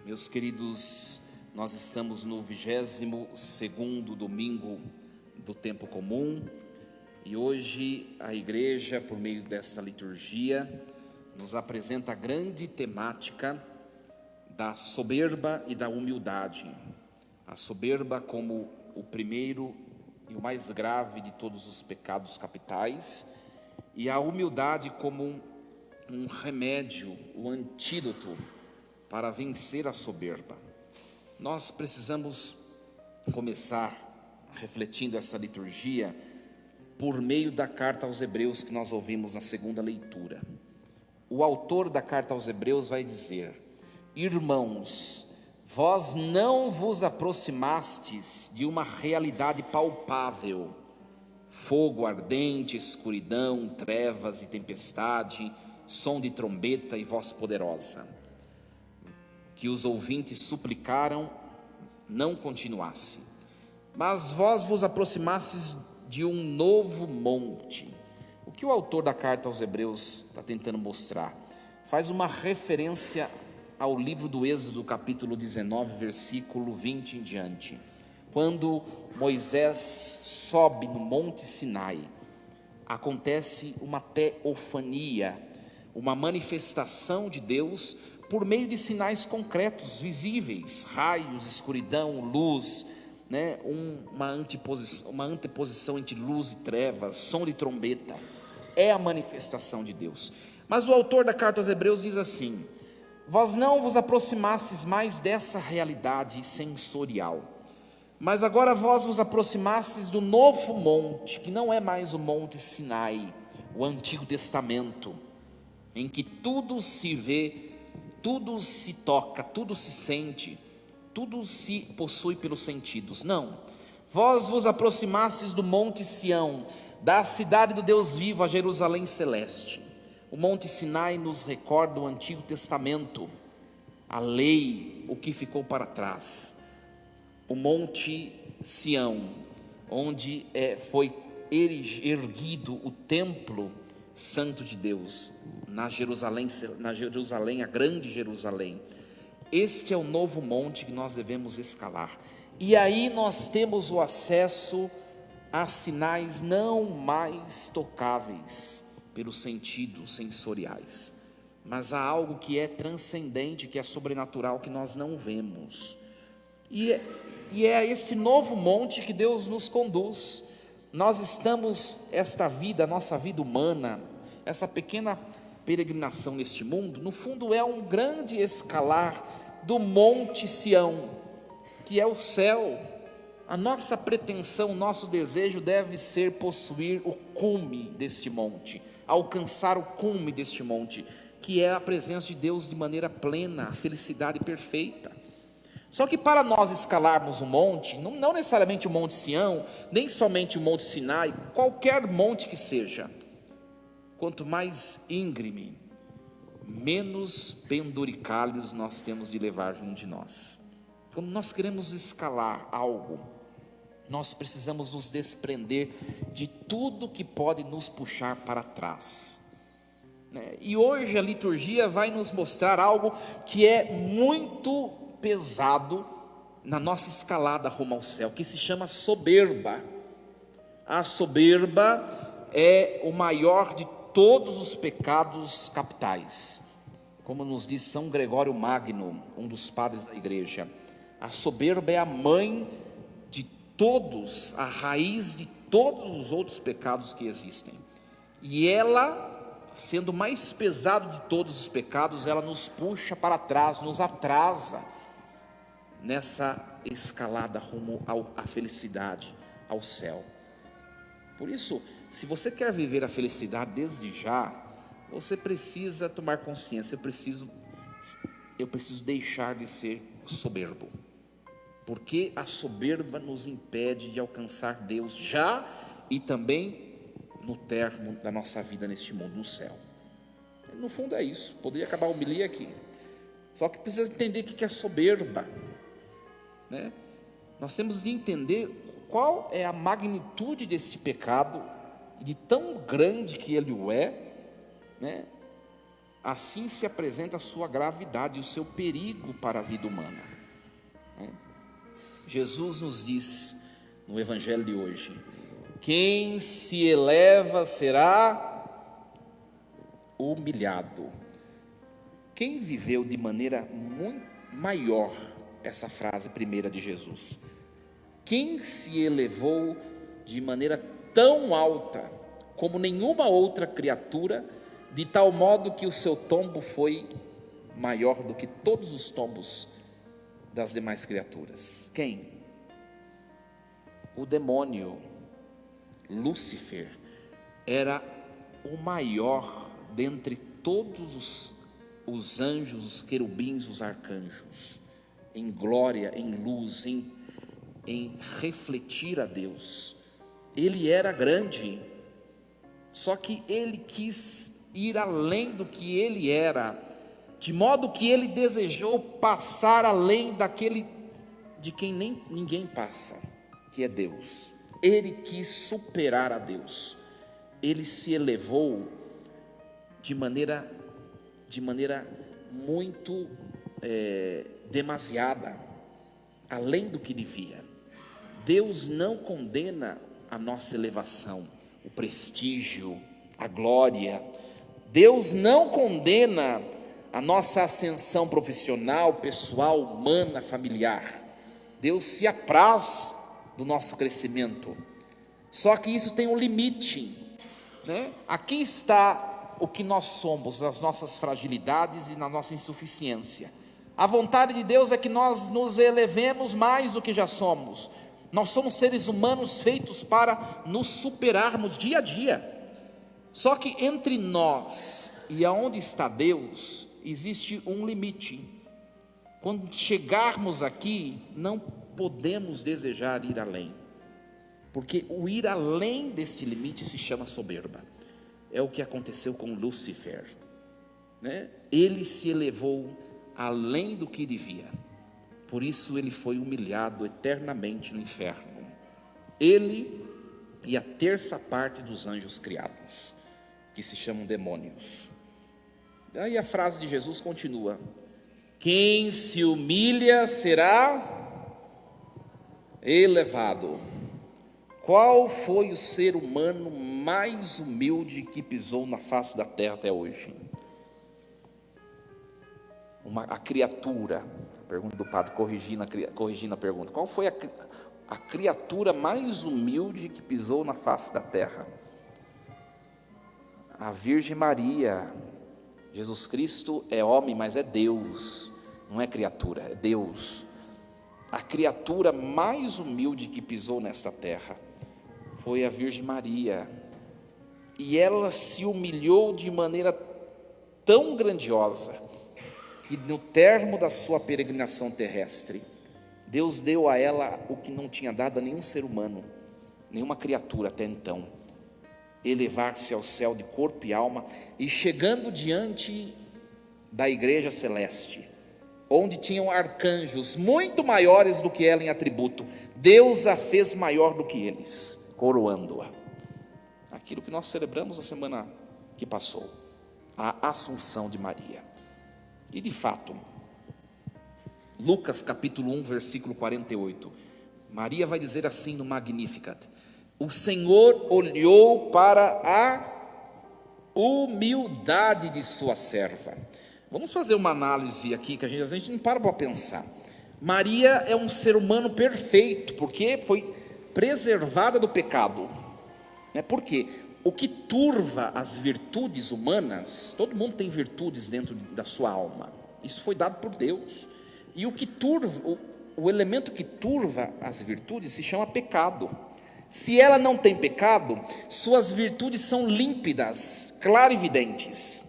Meus queridos, nós estamos no 22º domingo do tempo comum e hoje a igreja, por meio desta liturgia, nos apresenta a grande temática da soberba e da humildade. A soberba como o primeiro e o mais grave de todos os pecados capitais, e a humildade como um remédio, o antídoto para vencer a soberba. Nós precisamos começar refletindo essa liturgia por meio da carta aos Hebreus que nós ouvimos na segunda leitura. O autor da carta aos Hebreus vai dizer: irmãos, vós não vos aproximastes de uma realidade palpável, fogo ardente, escuridão, trevas e tempestade, som de trombeta e voz poderosa, que os ouvintes suplicaram não continuasse. Mas vós vos aproximastes de um novo monte. O que o autor da carta aos Hebreus está tentando mostrar? Faz uma referência ao livro do Êxodo, capítulo 19, versículo 20 em diante. Quando Moisés sobe no Monte Sinai, acontece uma teofania, uma manifestação de Deus por meio de sinais concretos, visíveis, raios, escuridão, luz, uma anteposição entre luz e trevas, som de trombeta. É a manifestação de Deus. Mas o autor da carta aos Hebreus diz assim: vós não vos aproximastes mais dessa realidade sensorial, mas agora vós vos aproximastes do novo monte, que não é mais o Monte Sinai, o Antigo Testamento, em que tudo se vê, tudo se toca, tudo se sente, tudo se possui pelos sentidos. Não, vós vos aproximastes do Monte Sião, da cidade do Deus vivo, a Jerusalém celeste. O Monte Sinai nos recorda o Antigo Testamento, a lei, o que ficou para trás. O Monte Sião, onde foi erguido o templo santo de Deus, na Jerusalém, a grande Jerusalém. Este é o novo monte que nós devemos escalar. E aí nós temos o acesso a sinais não mais tocáveis pelos sentidos sensoriais, mas há algo que é transcendente, que é sobrenatural, que nós não vemos. E é a este novo monte que Deus nos conduz. Nós estamos, a nossa vida humana, essa pequena peregrinação neste mundo, no fundo é um grande escalar do Monte Sião, que é o céu. A nossa pretensão, o nosso desejo deve ser possuir o cume deste monte, alcançar o cume deste monte, que é a presença de Deus de maneira plena, a felicidade perfeita. Só que para nós escalarmos o monte, não necessariamente o Monte Sião, nem somente o Monte Sinai, qualquer monte que seja, quanto mais íngreme, menos penduricalhos nós temos de levar junto de nós. Quando nós queremos escalar algo, nós precisamos nos desprender de tudo que pode nos puxar para trás. E hoje a liturgia vai nos mostrar algo que é muito pesado na nossa escalada rumo ao céu, que se chama soberba. A soberba é o maior de todos os pecados capitais, como nos diz São Gregório Magno, um dos padres da igreja. A soberba é a mãe de todos, a raiz de todos os outros pecados que existem, e ela, sendo mais pesado de todos os pecados, ela nos puxa para trás, nos atrasa nessa escalada rumo à felicidade, ao céu. Por isso, se você quer viver a felicidade desde já, você precisa tomar consciência, eu preciso deixar de ser soberbo, porque a soberba nos impede de alcançar Deus já e também no termo da nossa vida neste mundo, no céu. No fundo é isso. Poderia acabar a homilia aqui, só que precisa entender o que é soberba, Nós temos de entender qual é a magnitude desse pecado, de tão grande que ele é, assim se apresenta a sua gravidade e o seu perigo para a vida humana. Jesus nos diz no Evangelho de hoje: quem se eleva será humilhado. Quem viveu de maneira muito maior essa frase primeira de Jesus? Quem se elevou de maneira tão alta como nenhuma outra criatura, de tal modo que o seu tombo foi maior do que todos os tombos das demais criaturas? Quem? O demônio, Lúcifer, era o maior dentre todos os anjos, os querubins, os arcanjos, em glória, em luz, em refletir a Deus. Ele era grande, só que ele quis ir além do que ele era, de modo que ele desejou passar além daquele de quem ninguém passa, que é Deus. Ele quis superar a Deus. Ele se elevou de maneira muito demasiada, além do que devia. Deus não condena a nossa elevação, o prestígio, a glória. Deus não condena a nossa ascensão profissional, pessoal, humana, familiar. Deus se apraz do nosso crescimento. Só que isso tem um limite, né? Aqui está o que nós somos, as nossas fragilidades e na nossa insuficiência. A vontade de Deus é que nós nos elevemos mais do que já somos. Nós somos seres humanos feitos para nos superarmos dia a dia. Só que entre nós e aonde está Deus, existe um limite. Quando chegarmos aqui, não podemos desejar ir além, porque o ir além deste limite se chama soberba. É o que aconteceu com Lúcifer, né? Ele se elevou além do que devia, por isso ele foi humilhado eternamente no inferno, ele e a terça parte dos anjos criados, que se chamam demônios. Daí a frase de Jesus continua: quem se humilha será elevado. Qual foi o ser humano mais humilde que pisou na face da terra até hoje? A criatura, pergunta do padre, corrigindo a pergunta, qual foi a criatura mais humilde que pisou na face da terra? A Virgem Maria. Jesus Cristo é homem, mas é Deus, não é criatura, é Deus. A criatura mais humilde que pisou nesta terra foi a Virgem Maria, e ela se humilhou de maneira tão grandiosa, que no termo da sua peregrinação terrestre, Deus deu a ela o que não tinha dado a nenhum ser humano, nenhuma criatura até então: elevar-se ao céu de corpo e alma, e chegando diante da igreja celeste, onde tinham arcanjos muito maiores do que ela em atributo, Deus a fez maior do que eles, coroando-a. Aquilo que nós celebramos a semana que passou, a Assunção de Maria. E de fato, Lucas capítulo 1, versículo 48, Maria vai dizer assim no Magnificat: o Senhor olhou para a humildade de sua serva. Vamos fazer uma análise aqui, que a gente não para pensar. Maria é um ser humano perfeito, porque foi preservada do pecado. Por quê? O que turva as virtudes humanas, todo mundo tem virtudes dentro da sua alma, isso foi dado por Deus. E o que turva, o elemento que turva as virtudes se chama pecado. Se ela não tem pecado, suas virtudes são límpidas, clarividentes,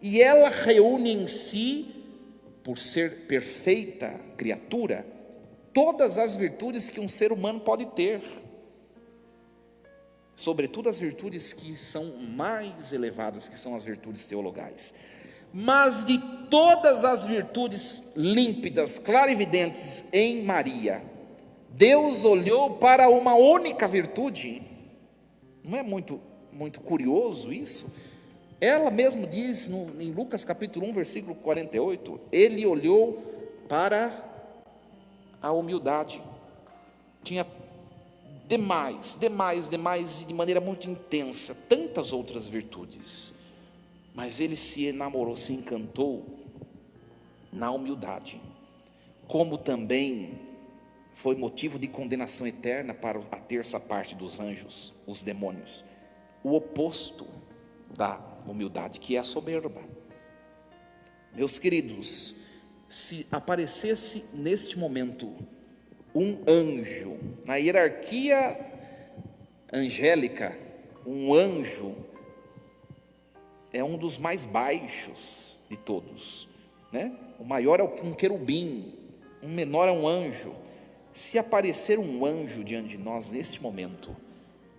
e ela reúne em si, por ser perfeita criatura, todas as virtudes que um ser humano pode ter, sobretudo as virtudes que são mais elevadas, que são as virtudes teologais. Mas de todas as virtudes límpidas, clarividentes em Maria, Deus olhou para uma única virtude. Não é muito curioso isso? Ela mesmo diz em Lucas capítulo 1, versículo 48, ele olhou para a humildade. Tinha demais, e de maneira muito intensa, tantas outras virtudes, mas ele se enamorou, se encantou na humildade, como também foi motivo de condenação eterna para a terça parte dos anjos, os demônios, o oposto da humildade, que é a soberba. Meus queridos, se aparecesse neste momento um anjo, na hierarquia angélica, um anjo é um dos mais baixos de todos, né? O maior é um querubim, um menor é um anjo. Se aparecer um anjo diante de nós neste momento,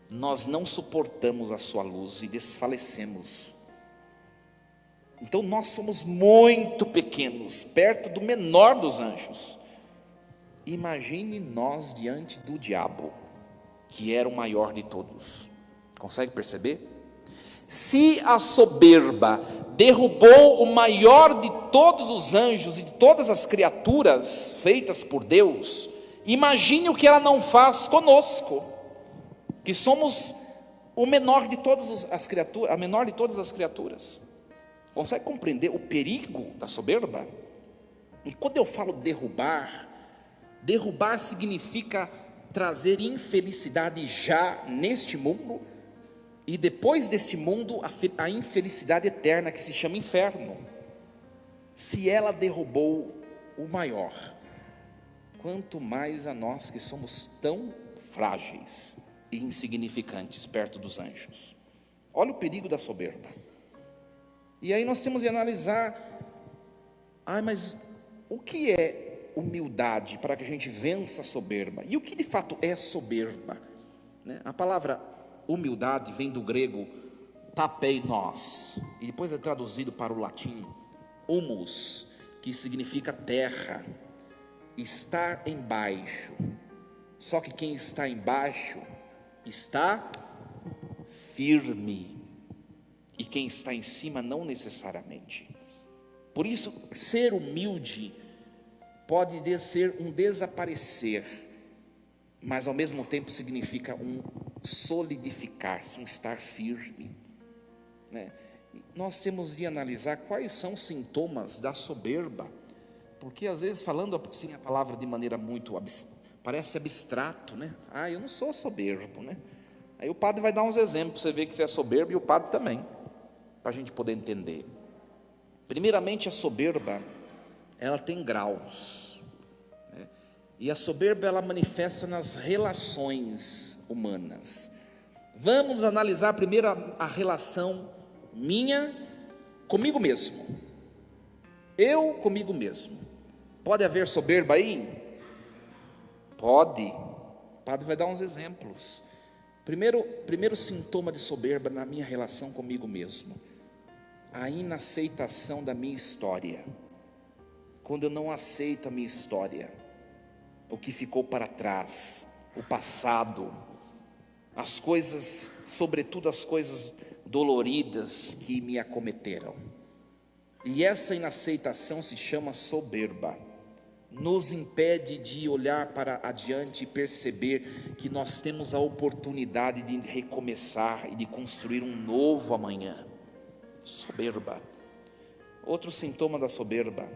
nós não suportamos a sua luz e desfalecemos. Então nós somos muito pequenos, perto do menor dos anjos. Imagine nós diante do diabo, que era o maior de todos. Consegue perceber? Se a soberba derrubou o maior de todos os anjos e de todas as criaturas feitas por Deus, imagine o que ela não faz conosco, que somos o menor de todas as criaturas, a menor de todas as criaturas. Consegue compreender o perigo da soberba? E quando eu falo derrubar significa trazer infelicidade já neste mundo, e depois deste mundo a infelicidade eterna, que se chama inferno. Se ela derrubou o maior, quanto mais a nós que somos tão frágeis e insignificantes perto dos anjos. Olha o perigo da soberba. E aí nós temos de analisar, mas o que é humildade para que a gente vença a soberba? E o que de fato é soberba? A palavra humildade vem do grego tapeinos, e depois é traduzido para o latim humus, que significa terra, estar embaixo. Só que quem está embaixo está firme, e quem está em cima não necessariamente. Por isso, ser humilde pode ser um desaparecer, mas ao mesmo tempo significa um solidificar-se, um estar firme, Nós temos de analisar quais são os sintomas da soberba, porque às vezes falando assim a palavra de maneira muito parece abstrato, eu não sou soberbo, Aí o padre vai dar uns exemplos, você vê que você é soberbo, e o padre também, para a gente poder entender. Primeiramente, a soberba, ela tem graus, e a soberba ela manifesta nas relações humanas. Vamos analisar primeiro a relação minha comigo mesmo. Eu comigo mesmo. Pode haver soberba aí? Pode. O padre vai dar uns exemplos. Primeiro sintoma de soberba na minha relação comigo mesmo: a inaceitação da minha história. Quando eu não aceito a minha história, o que ficou para trás, o passado, as coisas, sobretudo as coisas doloridas que me acometeram. E essa inaceitação se chama soberba. Nos impede de olhar para adiante e perceber que nós temos a oportunidade de recomeçar e de construir um novo amanhã. Soberba. Outro sintoma da soberba: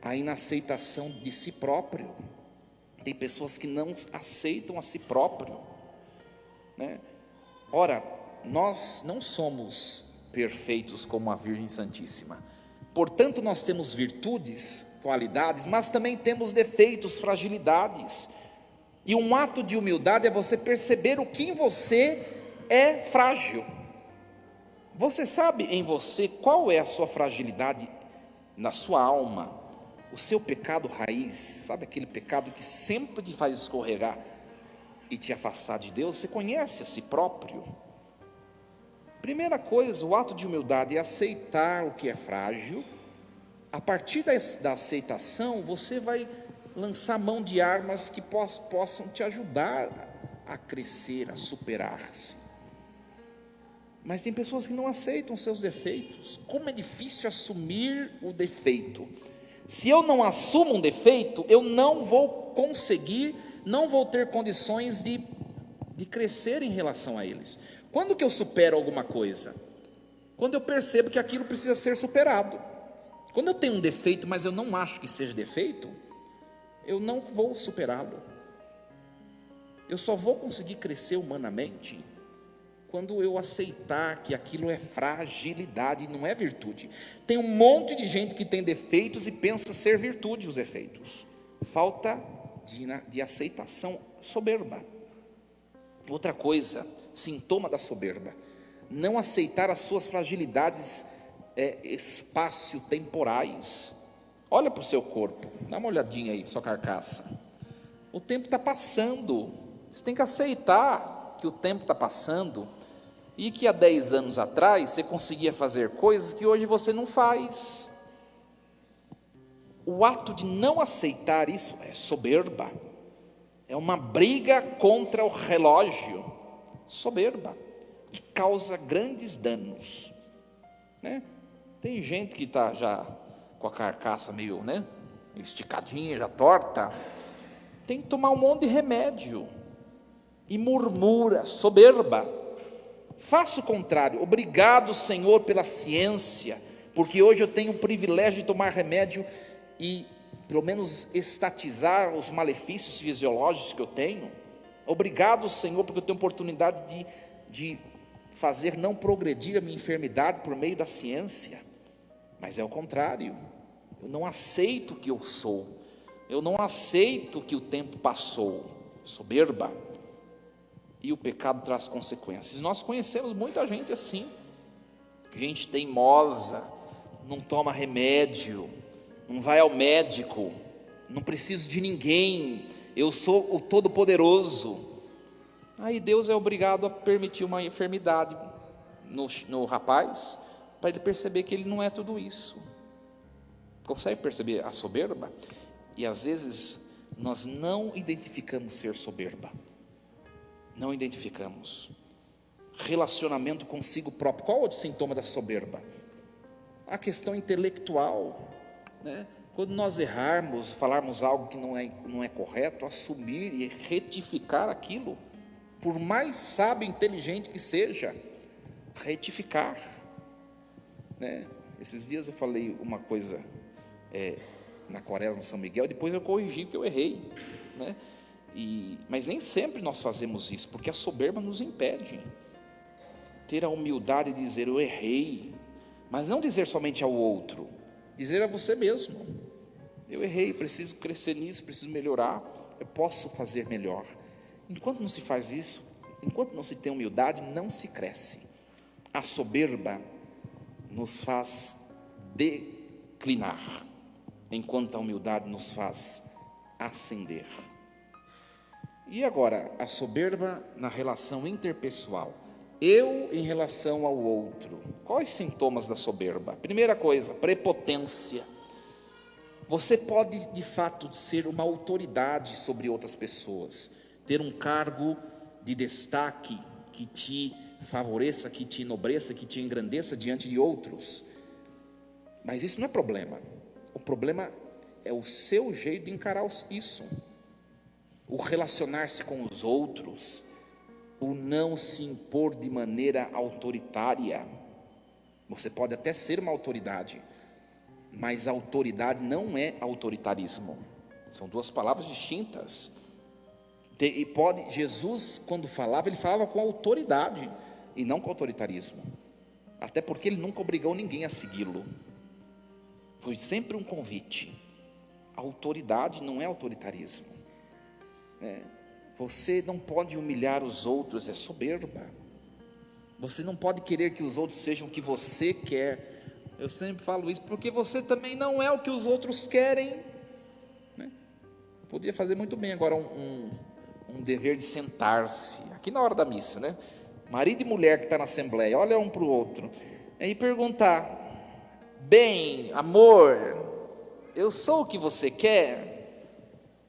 a inaceitação de si próprio. Tem pessoas que não aceitam a si próprio, Ora, nós não somos perfeitos como a Virgem Santíssima. Portanto, nós temos virtudes, qualidades, mas também temos defeitos, fragilidades. E um ato de humildade é você perceber o que em você é frágil. Você sabe em você qual é a sua fragilidade na sua alma, o seu pecado raiz, sabe aquele pecado que sempre te faz escorregar e te afastar de Deus? Você conhece a si próprio? Primeira coisa, o ato de humildade é aceitar o que é frágil. A partir da aceitação, você vai lançar mão de armas que possam te ajudar a crescer, a superar-se. Mas tem pessoas que não aceitam seus defeitos. Como é difícil assumir o defeito. Se eu não assumo um defeito, eu não vou conseguir, não vou ter condições de crescer em relação a eles. Quando que eu supero alguma coisa? Quando eu percebo que aquilo precisa ser superado. Quando eu tenho um defeito, mas eu não acho que seja defeito, eu não vou superá-lo. Eu só vou conseguir crescer humanamente quando eu aceitar que aquilo é fragilidade e não é virtude. Tem um monte de gente que tem defeitos e pensa ser virtude os defeitos. Falta de aceitação, soberba. Outra coisa, sintoma da soberba, não aceitar as suas fragilidades espaço-temporais. Olha para o seu corpo, dá uma olhadinha aí, sua carcaça. O tempo está passando, você tem que aceitar que o tempo está passando e que há 10 anos atrás você conseguia fazer coisas que hoje você não faz. O ato de não aceitar isso é soberba, é uma briga contra o relógio, soberba, que causa grandes danos, né? Tem gente que está já com a carcaça meio, esticadinha, já torta, tem que tomar um monte de remédio, e murmura, soberba. Faça o contrário. Obrigado, Senhor, pela ciência, porque hoje eu tenho o privilégio de tomar remédio e pelo menos estatizar os malefícios fisiológicos que eu tenho. Obrigado, Senhor, porque eu tenho oportunidade de fazer não progredir a minha enfermidade por meio da ciência. Mas é o contrário. Eu não aceito o que eu sou, eu não aceito que o tempo passou. Soberba. E o pecado traz consequências. Nós conhecemos muita gente assim, gente teimosa, não toma remédio, não vai ao médico, não preciso de ninguém, eu sou o Todo-Poderoso. Aí Deus é obrigado a permitir uma enfermidade no rapaz, para ele perceber que ele não é tudo isso. Consegue perceber a soberba? E às vezes nós não identificamos ser soberba. Não identificamos. Relacionamento consigo próprio. Qual é o sintoma da soberba? A questão intelectual, né? Quando nós errarmos, falarmos algo que não é correto, assumir e retificar aquilo, por mais sábio e inteligente que seja, retificar, né? Esses dias eu falei uma coisa na Quaresma São Miguel, depois eu corrigi que eu errei, né? Mas nem sempre nós fazemos isso, porque a soberba nos impede. Ter a humildade de dizer eu errei, mas não dizer somente ao outro, dizer a você mesmo: eu errei, preciso crescer nisso, preciso melhorar, eu posso fazer melhor. Enquanto não se faz isso, enquanto não se tem humildade, não se cresce. A soberba nos faz declinar, enquanto a humildade nos faz ascender. E agora, a soberba na relação interpessoal, eu em relação ao outro. Quais sintomas da soberba? Primeira coisa, prepotência. Você pode de fato ser uma autoridade sobre outras pessoas, ter um cargo de destaque que te favoreça, que te enobreça, que te engrandeça diante de outros, mas isso não é problema. O problema é o seu jeito de encarar isso, o relacionar-se com os outros, o não se impor de maneira autoritária. Você pode até ser uma autoridade, mas a autoridade não é autoritarismo, são duas palavras distintas. Jesus, quando falava, ele falava com autoridade e não com autoritarismo, até porque ele nunca obrigou ninguém a segui-lo, foi sempre um convite. A autoridade não é autoritarismo. Você não pode humilhar os outros, é soberba. Você não pode querer que os outros sejam o que você quer. Eu sempre falo isso, porque você também não é o que os outros querem, né? Podia fazer muito bem agora um dever de sentar-se, aqui na hora da missa, né? Marido e mulher que está na assembleia, olha um para o outro, e perguntar: bem, amor, eu sou o que você quer?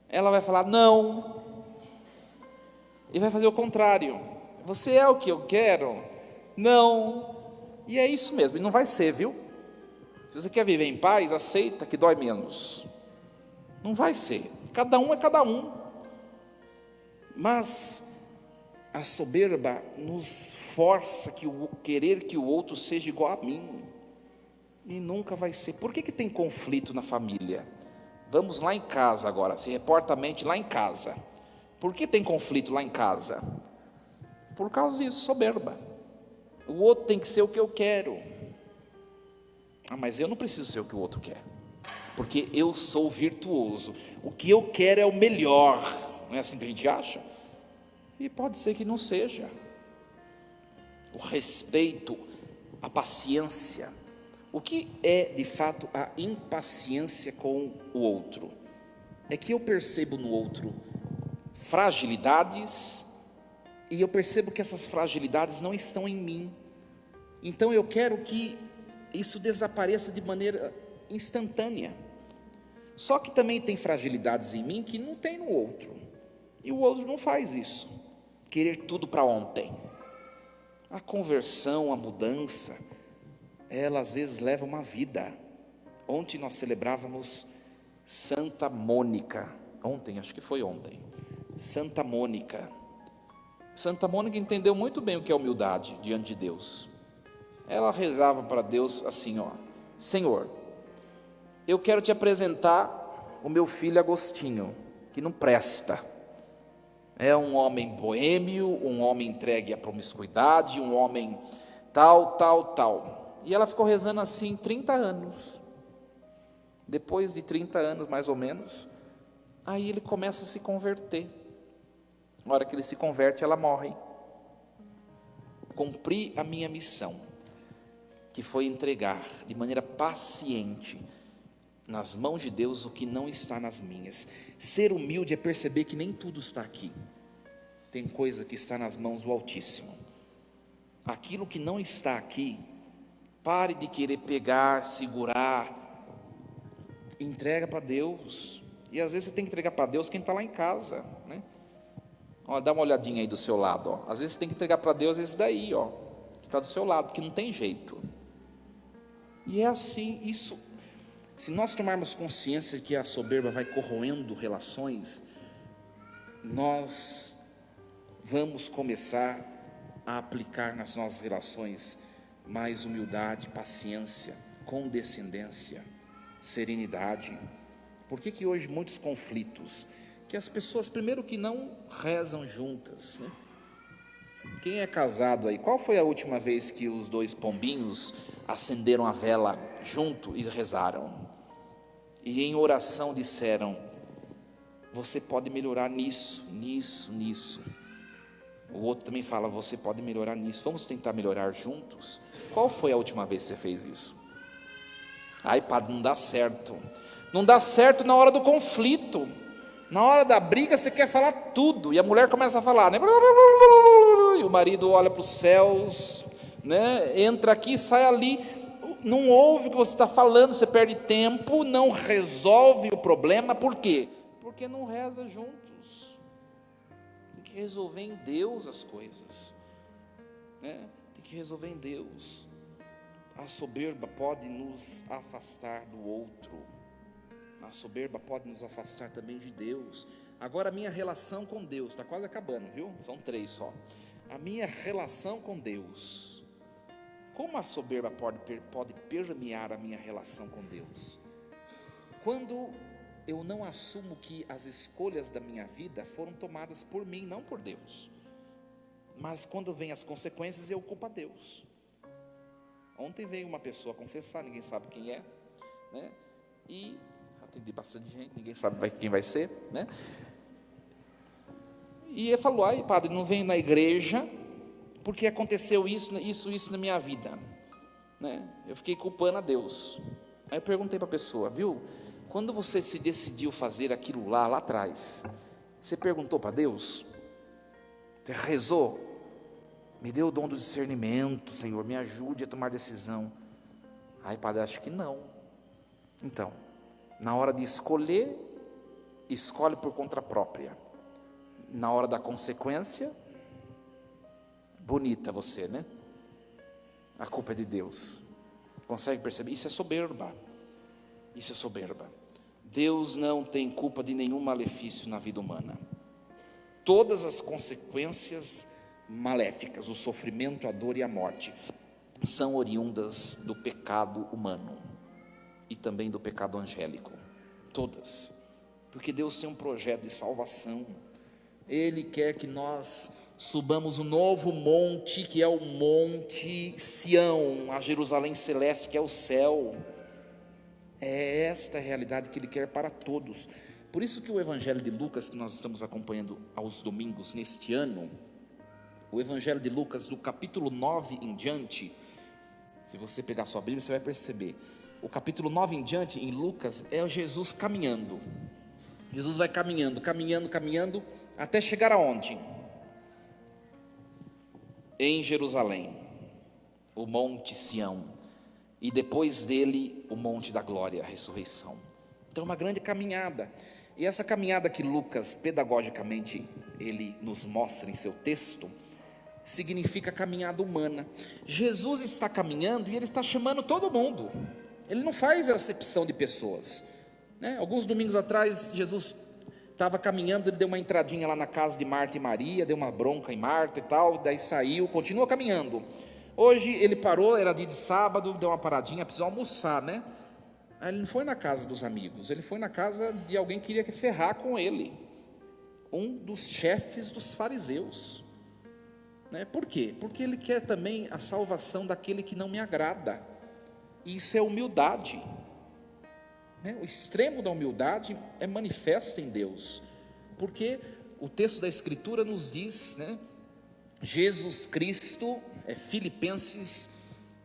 Ela vai falar não, e vai fazer o contrário: você é o que eu quero? Não. E é isso mesmo, e não vai ser, viu? Se você quer viver em paz, aceita que dói menos. Não vai ser, cada um é cada um. Mas a soberba nos força querer que o outro seja igual a mim, e nunca vai ser. Por que tem conflito na família? Vamos lá em casa agora, se reporta a mente lá em casa. Por que tem conflito lá em casa? Por causa disso, soberba. O outro tem que ser o que eu quero. Mas eu não preciso ser o que o outro quer, porque eu sou virtuoso. O que eu quero é o melhor. Não é assim que a gente acha? E pode ser que não seja. O respeito, a paciência. O que é de fato a impaciência com o outro? É que eu percebo no outro fragilidades, e eu percebo que essas fragilidades não estão em mim. Então eu quero que isso desapareça de maneira instantânea. Só que também tem fragilidades em mim que não tem no outro, e o outro não faz isso. Querer tudo para ontem. A conversão, a mudança, ela às vezes leva uma vida. Ontem nós celebrávamos Santa Mônica. Acho que foi ontem. Santa Mônica. Santa Mônica entendeu muito bem o que é humildade diante de Deus. Ela rezava para Deus assim, Senhor, eu quero te apresentar o meu filho Agostinho, que não presta. É um homem boêmio, um homem entregue à promiscuidade, um homem tal. E ela ficou rezando assim 30 anos. Depois de 30 anos, mais ou menos, aí ele começa a se converter. Na hora que ele se converte, ela morre. Cumpri a minha missão, que foi entregar de maneira paciente nas mãos de Deus o que não está nas minhas. Ser humilde é perceber que nem tudo está aqui. Tem coisa que está nas mãos do Altíssimo. Aquilo que não está aqui, pare de querer pegar, segurar, entrega para Deus. E às vezes você tem que entregar para Deus quem está lá em casa, né? Dá uma olhadinha aí do seu lado, Às vezes você tem que entregar para Deus esse daí, que está do seu lado, que não tem jeito. E é assim, isso. Se nós tomarmos consciência de que a soberba vai corroendo relações, nós vamos começar a aplicar nas nossas relações mais humildade, paciência, condescendência, serenidade. Por que hoje muitos conflitos? Que as pessoas, primeiro, que não rezam juntas, né? Quem é casado aí, qual foi a última vez que os dois pombinhos acenderam a vela junto e rezaram? E em oração disseram: você pode melhorar nisso. O outro também fala: você pode melhorar nisso, vamos tentar melhorar juntos. Qual foi a última vez que você fez isso? Ai, padre, não dá certo. Não dá certo na hora do conflito. Na hora da briga você quer falar tudo, e a mulher começa a falar, né? E o marido olha para os céus, né? Entra aqui, sai ali, não ouve o que você está falando, você perde tempo, não resolve o problema. Por quê? Porque não reza juntos. Tem que resolver em Deus as coisas, né? Tem que resolver em Deus. A soberba pode nos afastar do outro. A soberba pode nos afastar também de Deus. Agora, a minha relação com Deus, está quase acabando, viu? São 3 só. A minha relação com Deus. Como a soberba pode permear a minha relação com Deus? Quando eu não assumo que as escolhas da minha vida foram tomadas por mim, não por Deus. Mas quando vem as consequências, eu culpo a Deus. Ontem veio uma pessoa confessar, ninguém sabe quem é, né? E atendi bastante gente, ninguém sabe quem vai ser, né? E ele falou: ai, padre, não venho na igreja porque aconteceu isso na minha vida, né? Eu fiquei culpando a Deus. Aí eu perguntei para a pessoa: viu, quando você se decidiu fazer aquilo lá atrás, você perguntou para Deus? Você rezou? Me dê o dom do discernimento, Senhor, me ajude a tomar decisão. Ai, padre, acho que não. Então, na hora de escolher, escolhe por conta própria. Na hora da consequência, bonita você, né? A culpa é de Deus. Consegue perceber? Isso é soberba. Isso é soberba. Deus não tem culpa de nenhum malefício na vida humana. Todas as consequências maléficas, o sofrimento, a dor e a morte, são oriundas do pecado humano e também do pecado angélico. Todas. Porque Deus tem um projeto de salvação. Ele quer que nós subamos um novo monte, que é o Monte Sião, a Jerusalém celeste, que é o céu. É esta a realidade que Ele quer para todos. Por isso que o Evangelho de Lucas, que nós estamos acompanhando aos domingos neste ano, o Evangelho de Lucas, do capítulo 9 em diante, se você pegar sua Bíblia, você vai perceber, o capítulo 9 em diante, em Lucas, é Jesus caminhando. Jesus vai caminhando, até chegar aonde? Em Jerusalém, o Monte Sião, e depois dele o Monte da Glória, a ressurreição. Então uma grande caminhada, e essa caminhada que Lucas pedagogicamente ele nos mostra em seu texto, significa caminhada humana. Jesus está caminhando e Ele está chamando todo mundo. Ele não faz acepção de pessoas, né? Alguns domingos atrás, Jesus estava caminhando, Ele deu uma entradinha lá na casa de Marta e Maria, deu uma bronca em Marta e tal, daí saiu, continua caminhando. Hoje Ele parou, era dia de sábado, deu uma paradinha, precisou almoçar, né? Aí Ele não foi na casa dos amigos, Ele foi na casa de alguém que queria ferrar com Ele, um dos chefes dos fariseus. Por quê? Porque Ele quer também a salvação daquele que não me agrada. E isso é humildade. O extremo da humildade é manifesta em Deus, porque o texto da Escritura nos diz, Jesus Cristo, Filipenses,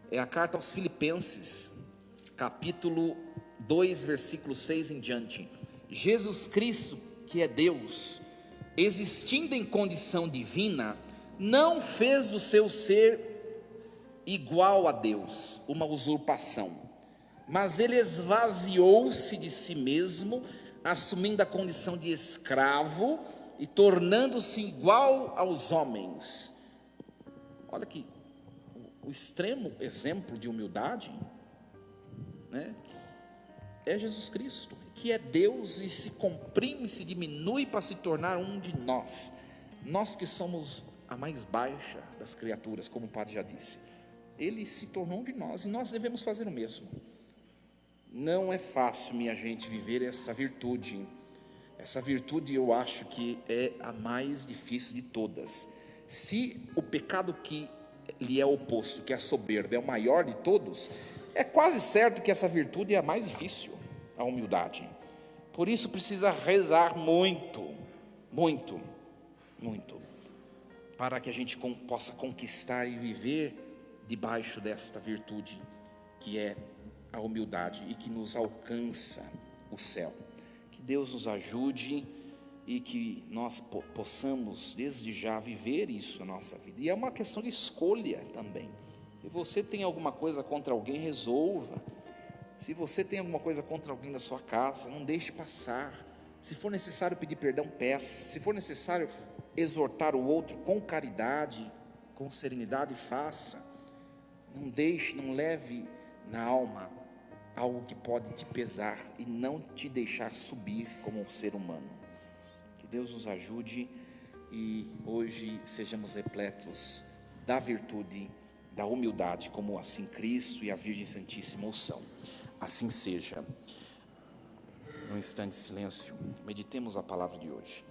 é a carta aos Filipenses, capítulo 2, versículo 6 em diante. Jesus Cristo, que é Deus, existindo em condição divina, não fez do seu ser igual a Deus uma usurpação, mas Ele esvaziou-se de si mesmo, assumindo a condição de escravo e tornando-se igual aos homens. Olha aqui, o extremo exemplo de humildade, é Jesus Cristo, que é Deus e se comprime, se diminui para se tornar um de nós. Nós que somos a mais baixa das criaturas, como o Padre já disse, Ele se tornou um de nós, e nós devemos fazer o mesmo. Não é fácil, minha gente, viver essa virtude. Essa virtude eu acho que é a mais difícil de todas. Se o pecado que lhe é oposto, que é a soberba, é o maior de todos, é quase certo que essa virtude é a mais difícil, a humildade. Por isso precisa rezar muito, muito, muito, para que a gente possa conquistar e viver debaixo desta virtude, que é a humildade e que nos alcança o céu. Que Deus nos ajude e que nós possamos desde já viver isso na nossa vida. E é uma questão de escolha também. Se você tem alguma coisa contra alguém, resolva. Se você tem alguma coisa contra alguém da sua casa, não deixe passar. Se for necessário pedir perdão, peça. Se for necessário exortar o outro com caridade, com serenidade, faça. Não deixe, não leve na alma algo que pode te pesar e não te deixar subir como um ser humano. Que Deus nos ajude e hoje sejamos repletos da virtude, da humildade, como assim Cristo e a Virgem Santíssima o são. Assim seja. Num instante de silêncio, meditemos a palavra de hoje.